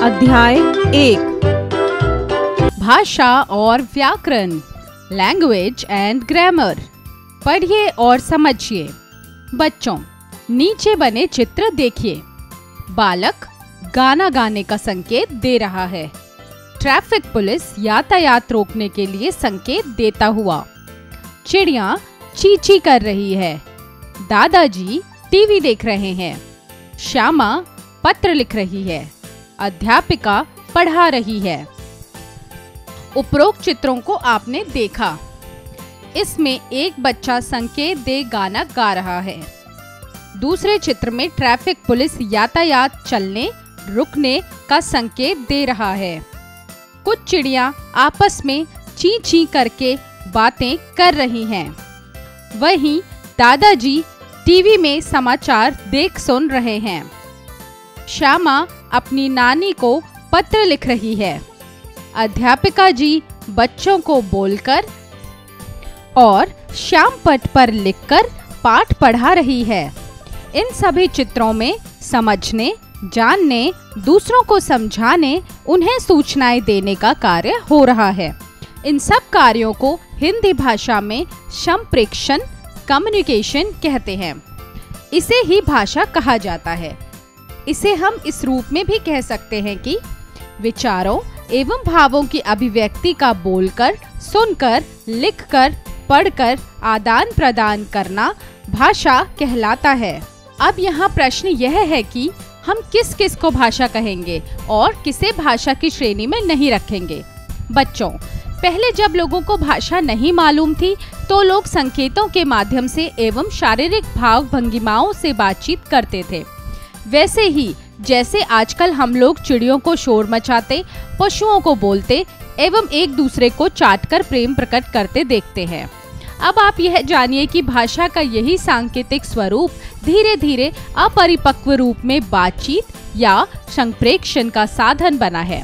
अध्याय 1 भाषा और व्याकरण, लैंग्वेज एंड ग्रामर। पढ़िए और समझिए। बच्चों, नीचे बने चित्र देखिए। बालक गाना गाने का संकेत दे रहा है। ट्रैफिक पुलिस यातायात रोकने के लिए संकेत देता हुआ। चिड़िया चींची कर रही है। दादाजी टीवी देख रहे हैं। श्यामा पत्र लिख रही है। अध्यापिका पढ़ा रही है। उपरोक्त चित्रों को आपने देखा। इसमें एक बच्चा संकेत दे गाना गा रहा है। दूसरे चित्र में ट्रैफिक पुलिस यातायात चलने रुकने का संकेत दे रहा है। कुछ चिड़िया आपस में ची ची करके बातें कर रही हैं। वहीं दादाजी टीवी में समाचार देख सुन रहे हैं। श्यामा अपनी नानी को पत्र लिख रही है। अध्यापिका जी बच्चों को बोलकर और श्याम पट पर लिखकर पाठ पढ़ा रही है। इन सभी चित्रों में समझने, जानने, दूसरों को समझाने, उन्हें सूचनाएं देने का कार्य हो रहा है। इन सब कार्यों को हिंदी भाषा में संप्रेषण, कम्युनिकेशन कहते हैं। इसे ही भाषा कहा जाता है। इसे हम इस रूप में भी कह सकते हैं कि विचारों एवं भावों की अभिव्यक्ति का बोलकर, सुनकर, लिखकर, पढ़कर आदान प्रदान करना भाषा कहलाता है। अब यहाँ प्रश्न यह है कि हम किस किस को भाषा कहेंगे और किसे भाषा की श्रेणी में नहीं रखेंगे। बच्चों, पहले जब लोगों को भाषा नहीं मालूम थी तो लोग संकेतों के माध्यम से एवं शारीरिक भाव भंगिमाओं से बातचीत करते थे। वैसे ही जैसे आजकल हम लोग चिड़ियों को शोर मचाते, पशुओं को बोलते एवं एक दूसरे को चाटकर प्रेम प्रकट करते देखते हैं। अब आप यह जानिए कि भाषा का यही सांकेतिक स्वरूप धीरे धीरे अपरिपक्व रूप में बातचीत या संप्रेषण का साधन बना है।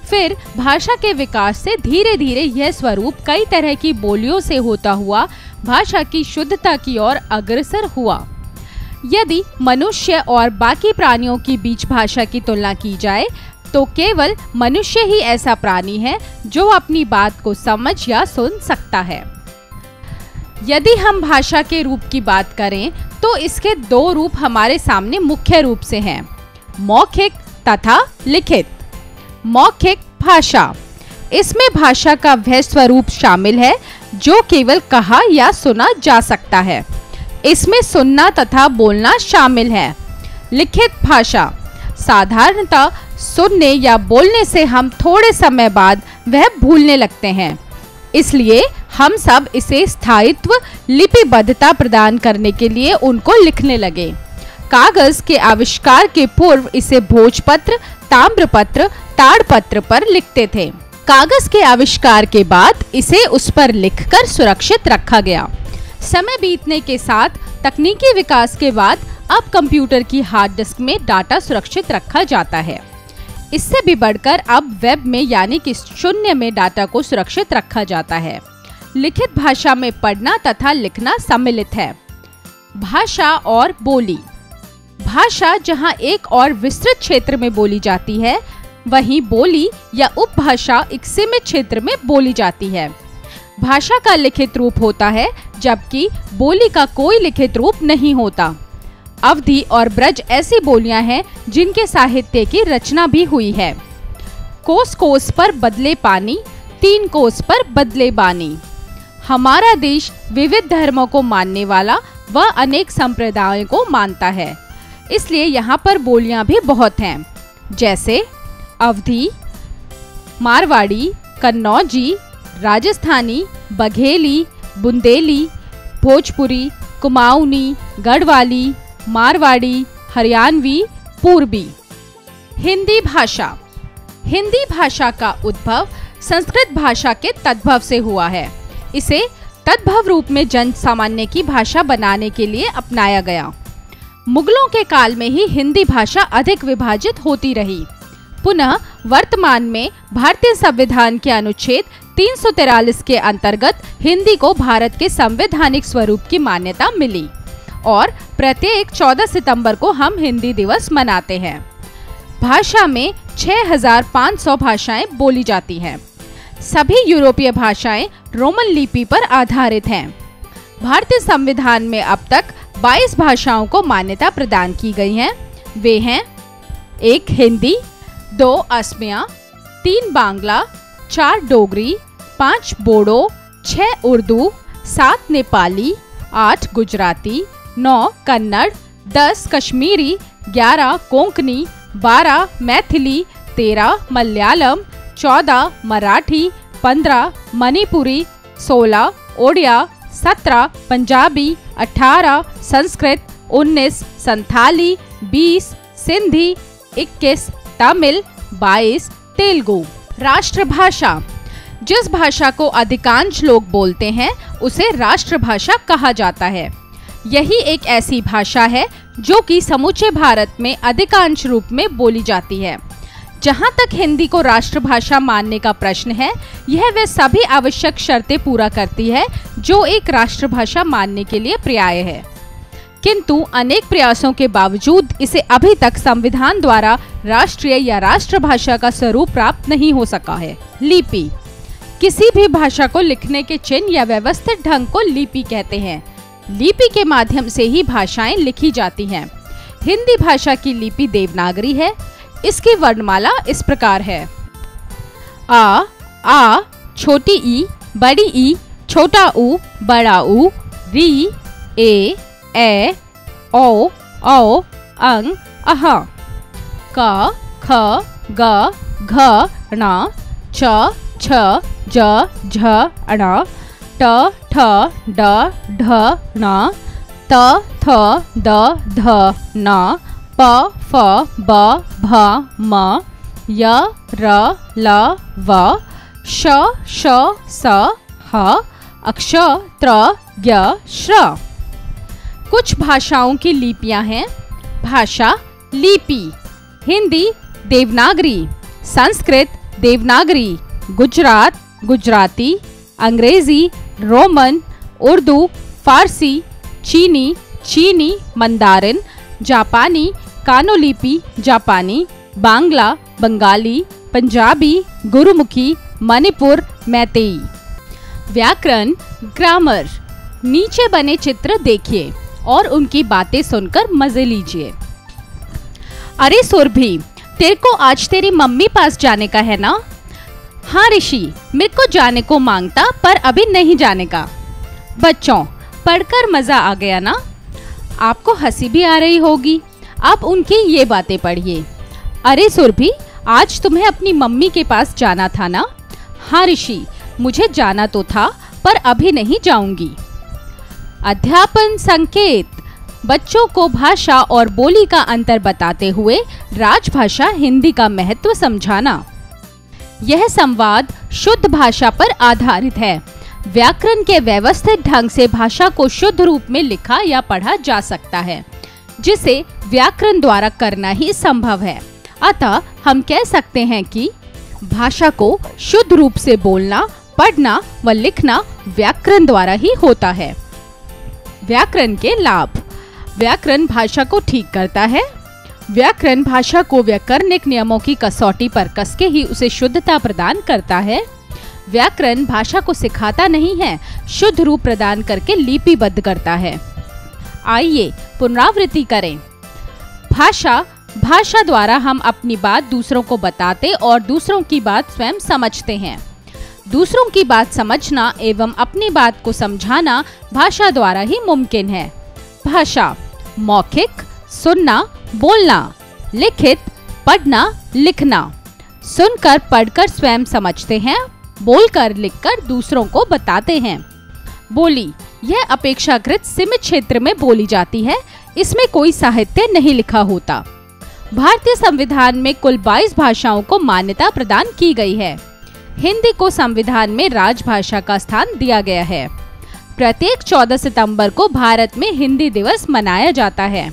फिर भाषा के विकास से धीरे धीरे यह स्वरूप कई तरह की बोलियों से होता हुआ भाषा की शुद्धता की ओर अग्रसर हुआ। यदि मनुष्य और बाकी प्राणियों की बीच भाषा की तुलना की जाए तो केवल मनुष्य ही ऐसा प्राणी है जो अपनी बात को समझ या सुन सकता है। यदि हम भाषा के रूप की बात करें तो इसके दो रूप हमारे सामने मुख्य रूप से हैं, मौखिक तथा लिखित। मौखिक भाषा, इसमें भाषा का वह स्वरूप शामिल है जो केवल कहा या सुना जा सकता है। इसमें सुनना तथा बोलना शामिल है। लिखित भाषा, साधारणतः सुनने या बोलने से हम थोड़े समय बाद वह भूलने लगते हैं, इसलिए हम सब इसे स्थायित्व, लिपिबद्धता प्रदान करने के लिए उनको लिखने लगे। कागज के आविष्कार के पूर्व इसे भोजपत्र, ताम्रपत्र, ताड़पत्र पर लिखते थे। कागज के आविष्कार के बाद इसे उस पर लिखकर सुरक्षित रखा गया। समय बीतने के साथ तकनीकी विकास के बाद अब कंप्यूटर की हार्ड डिस्क में डाटा सुरक्षित रखा जाता है। इससे भी बढ़कर अब वेब में यानी कि शून्य में डाटा को सुरक्षित रखा जाता है। लिखित भाषा में पढ़ना तथा लिखना सम्मिलित है। भाषा और बोली, भाषा जहां एक और विस्तृत क्षेत्र में बोली जाती है, वहीं बोली या उपभाषा एक सीमित क्षेत्र में बोली जाती है। भाषा का लिखित रूप होता है जबकि बोली का कोई लिखित रूप नहीं होता। अवधी और ब्रज ऐसी बोलियां हैं जिनके साहित्य की रचना भी हुई है। कोस कोस पर बदले पानी, 3 कोस पर बदले बानी। हमारा देश विविध धर्मों को मानने वाला व अनेक संप्रदायों को मानता है, इसलिए यहाँ पर बोलियां भी बहुत हैं, जैसे अवधी, मारवाड़ी, कन्नौजी, राजस्थानी, बघेली, बुंदेली, भोजपुरी, कुमाऊनी, गढ़वाली, मारवाड़ी, हरियाणवी, पूर्वी। हिंदी भाषा, हिंदी भाषा का उद्भव संस्कृत भाषा के तद्भव से हुआ है। इसे तद्भव रूप में जन सामान्य की भाषा बनाने के लिए अपनाया गया। मुगलों के काल में ही हिंदी भाषा अधिक विभाजित होती रही। पुनः वर्तमान में भारतीय संविधान के अनुच्छेद 343 के अंतर्गत हिंदी को भारत के संवैधानिक स्वरूप की मान्यता मिली और प्रत्येक 14 सितंबर को हम हिंदी दिवस मनाते हैं। भाषा में 6,500 भाषाएं बोली जाती हैं। सभी यूरोपीय भाषाएं रोमन लिपि पर आधारित हैं। भारतीय संविधान में अब तक 22 भाषाओं को मान्यता प्रदान की गई है। वे हैं 1 हिंदी, 2 असमिया, 3 बांग्ला, 4 डोगरी, 5 बोडो, 6 उर्दू, 7 नेपाली, 8 गुजराती, 9 कन्नड़, 10 कश्मीरी, 11 कोंकणी, 12 मैथिली, 13 मलयालम, 14 मराठी, 15 मणिपुरी, 16 ओडिया, 17 पंजाबी, 18 संस्कृत, 19 संथाली, 20 सिंधी, 21 तमिल, 22 तेलुगु। राष्ट्रभाषा। जिस भाषा को अधिकांश लोग बोलते हैं उसे राष्ट्रभाषा कहा जाता है। यही एक ऐसी भाषा है जो कि समूचे भारत में अधिकांश रूप में बोली जाती है। जहाँ तक हिंदी को राष्ट्रभाषा मानने का प्रश्न है, यह वे सभी आवश्यक शर्तें पूरा करती है जो एक राष्ट्रभाषा मानने के लिए पर्याय है। किंतु अनेक प्रयासों के बावजूद इसे अभी तक संविधान द्वारा राष्ट्रीय या राष्ट्रभाषा का स्वरूप प्राप्त नहीं हो सका है। लिपि। किसी भी भाषा को लिखने के चिन्ह या व्यवस्थित ढंग को लिपि कहते हैं। लिपि के माध्यम से ही भाषाएं लिखी जाती हैं। हिंदी भाषा की लिपि देवनागरी है। इसकी वर्णमाला इस प्रकार है: आ, छोटी ई, बड़ी ई, छोटा ऊ, बड़ा ऊ, री, ए, ओ, अंग, अह, क, ख, ग, घ, ण, च, छ, ज, झ, ण, ट, ठ, ड, ढ, ण, त, थ, द, ध, न, प, फ, ब, भ, म, य, र, ल, व, श, स, ह, अक्ष, त्र, ज्ञ, श्र। कुछ भाषाओं की लिपियां हैं। भाषा लिपि: हिंदी देवनागरी, संस्कृत देवनागरी, गुजरात गुजराती, अंग्रेजी रोमन, उर्दू फारसी, चीनी मंदारिन, जापानी कानोलिपि जापानी, बांग्ला बंगाली, पंजाबी गुरुमुखी, मणिपुर मैतेई। व्याकरण ग्रामर। नीचे बने चित्र देखिए और उनकी बातें सुनकर मजे लीजिए। अरे सुरभि, तेरे को आज तेरी मम्मी पास जाने का है ना? हाँ ऋषि, मेरे को जाने को मांगता पर अभी नहीं जाने का। बच्चों, पढ़कर मजा आ गया ना? आपको हंसी भी आ रही होगी। आप उनकी ये बातें पढ़िए। अरे सुरभि, आज तुम्हें अपनी मम्मी के पास जाना था ना? हाँ ऋषि, मुझे जाना तो था पर अभी नहीं जाऊंगी। अध्यापन संकेत। बच्चों को भाषा और बोली का अंतर बताते हुए राजभाषा हिंदी का महत्व समझाना। यह संवाद शुद्ध भाषा पर आधारित है। व्याकरण के व्यवस्थित ढंग से भाषा को शुद्ध रूप में लिखा या पढ़ा जा सकता है, जिसे व्याकरण द्वारा करना ही संभव है। अतः हम कह सकते हैं कि भाषा को शुद्ध रूप से बोलना, पढ़ना व लिखना व्याकरण द्वारा ही होता है। व्याकरण के लाभ। व्याकरण भाषा को ठीक करता है। व्याकरण भाषा को व्याकरणिक नियमों की कसौटी पर कसके ही उसे शुद्धता प्रदान करता है। व्याकरण भाषा को सिखाता नहीं है, शुद्ध रूप प्रदान करके लिपिबद्ध करता है। आइए पुनरावृत्ति करें। भाषा द्वारा हम अपनी बात दूसरों को बताते और दूसरों की बात स्वयं समझते हैं। दूसरों की बात समझना एवं अपनी बात को समझाना भाषा द्वारा ही मुमकिन है। भाषा मौखिक सुनना, बोलना, लिखित पढ़ना, लिखना। सुनकर पढ़कर स्वयं समझते हैं, बोलकर लिखकर दूसरों को बताते हैं। बोली यह अपेक्षाकृत सीमित क्षेत्र में बोली जाती है। इसमें कोई साहित्य नहीं लिखा होता। भारतीय संविधान में कुल 22 भाषाओं को मान्यता प्रदान की गई है। हिंदी को संविधान में राजभाषा का स्थान दिया गया है। प्रत्येक 14 सितंबर को भारत में हिंदी दिवस मनाया जाता है।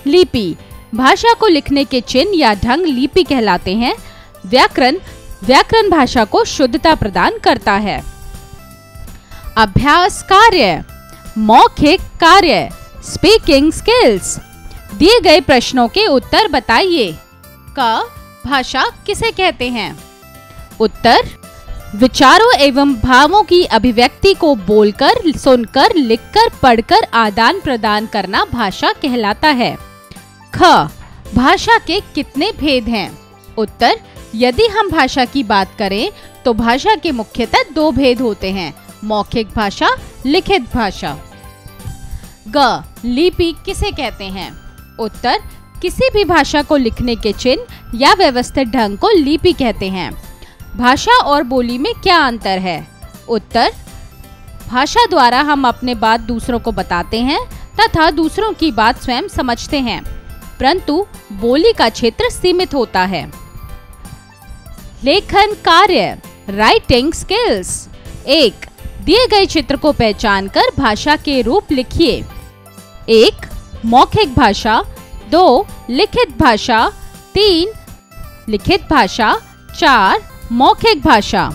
लिपि भाषा को लिखने के चिन्ह या ढंग लिपि कहलाते हैं। व्याकरण भाषा को शुद्धता प्रदान करता है। अभ्यास कार्य मौखिक कार्य स्पीकिंग स्किल्स। दिए गए प्रश्नों के उत्तर बताइए। क भाषा किसे कहते हैं? उत्तर, विचारों एवं भावों की अभिव्यक्ति को बोलकर, सुनकर, लिखकर, पढ़कर आदान प्रदान करना भाषा कहलाता है। ख, भाषा के कितने भेद हैं? उत्तर, यदि हम भाषा की बात करें तो भाषा के मुख्यतः 2 भेद होते हैं, मौखिक भाषा, लिखित भाषा। ग, लिपि किसे कहते हैं? उत्तर, किसी भी भाषा को लिखने के चिन्ह या व्यवस्थित ढंग को लिपि कहते हैं। भाषा और बोली में क्या अंतर है? उत्तर, भाषा द्वारा हम अपने बात दूसरों को बताते हैं तथा दूसरों की बात स्वयं समझते हैं, परंतु बोली का क्षेत्र सीमित होता है। लेखन कार्य, राइटिंग स्किल्स। 1, दिए गए चित्र को पहचानकर भाषा के रूप लिखिए। 1, मौखिक भाषा। 2, लिखित भाषा। 3, लिखित भाषा। 4, मौखिक भाषा।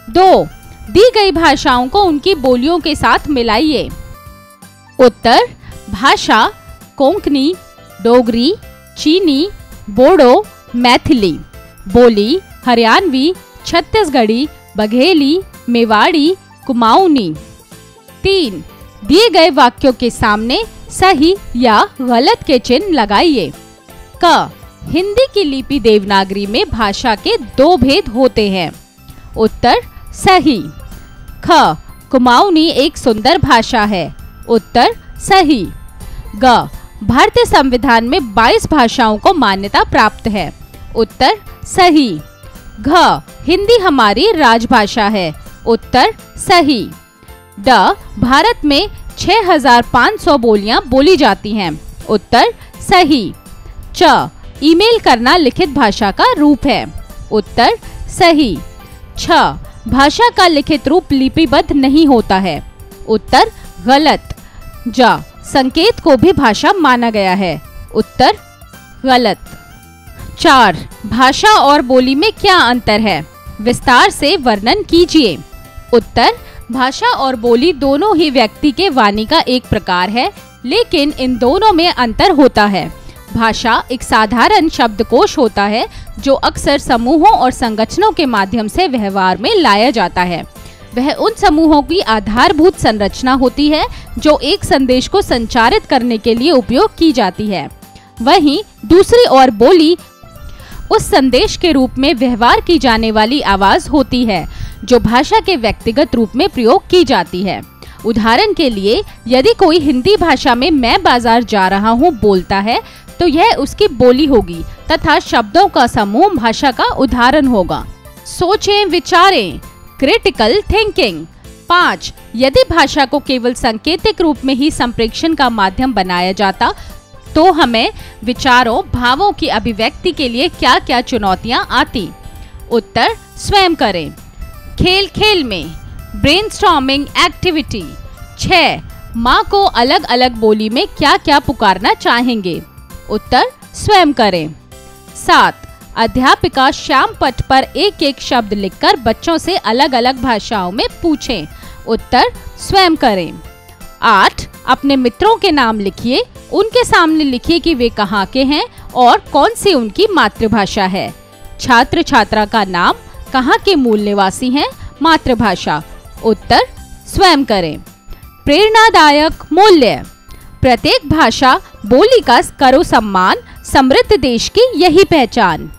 2, दी गई भाषाओं को उनकी बोलियों के साथ मिलाइए। उत्तर, भाषा कोंकणी, डोगरी, चीनी, बोडो, मैथिली। बोली हरियाणवी, छत्तीसगढ़ी, बघेली, मेवाड़ी, कुमाऊनी। 3, दिए गए वाक्यों के सामने सही या गलत के चिन्ह लगाइए। क, हिंदी की लिपि देवनागरी में भाषा के 2 भेद होते हैं। उत्तर, सही। ख, कुमाऊनी एक सुंदर भाषा है। उत्तर, सही। ग, भारतीय संविधान में 22 भाषाओं को मान्यता प्राप्त है। उत्तर, सही। घ, हिंदी हमारी राजभाषा है। उत्तर, सही। ड, भारत में 6500 बोलियां बोली जाती हैं। उत्तर, सही। च, ईमेल करना लिखित भाषा का रूप है। उत्तर, सही। छ, भाषा का लिखित रूप लिपिबद्ध नहीं होता है। उत्तर, गलत। ज, संकेत को भी भाषा माना गया है। उत्तर, गलत। 4, भाषा और बोली में क्या अंतर है? विस्तार से वर्णन कीजिए। उत्तर, भाषा और बोली दोनों ही व्यक्ति के वाणी का एक प्रकार है, लेकिन इन दोनों में अंतर होता है। भाषा एक साधारण शब्दकोश होता है जो अक्सर समूहों और संगठनों के माध्यम से व्यवहार में लाया जाता है। वह उन समूहों की आधारभूत संरचना होती है जो एक संदेश को संचारित करने के लिए उपयोग की जाती है। वहीं दूसरी ओर बोली उस संदेश के रूप में व्यवहार की जाने वाली आवाज होती है जो भाषा के व्यक्तिगत रूप में प्रयोग की जाती है। उदाहरण के लिए, यदि कोई हिंदी भाषा में मैं बाजार जा रहा हूँ बोलता है तो यह उसकी बोली होगी तथा शब्दों का समूह भाषा का उदाहरण होगा। सोचें, विचारें, क्रिटिकल थिंकिंग। 5, यदि भाषा को केवल सांकेतिक रूप में ही संप्रेषण का माध्यम बनाया जाता तो हमें विचारों, भावों की अभिव्यक्ति के लिए क्या-क्या चुनौतियां आती? उत्तर, स्वयं करें। खेल खेल में, ब्रेनस्टॉर्मिंग एक्टिविटी। 6, माँ को अलग अलग बोली में क्या-क्या पुकारना चाहेंगे? उत्तर, स्वयं करें। 7, अध्यापिका श्याम पट पर एक एक शब्द लिखकर बच्चों से अलग अलग भाषाओं में पूछें। उत्तर, स्वयं करें। 8, अपने मित्रों के नाम लिखिए। उनके सामने लिखिए कि वे कहाँ के हैं और कौन सी उनकी मातृभाषा है। छात्र छात्रा का नाम, कहाँ के मूल निवासी हैं, मातृभाषा। उत्तर, स्वयं करें। प्रेरणादायक मूल्य। प्रत्येक भाषा बोली का करो सम्मान, समृद्ध देश की यही पहचान।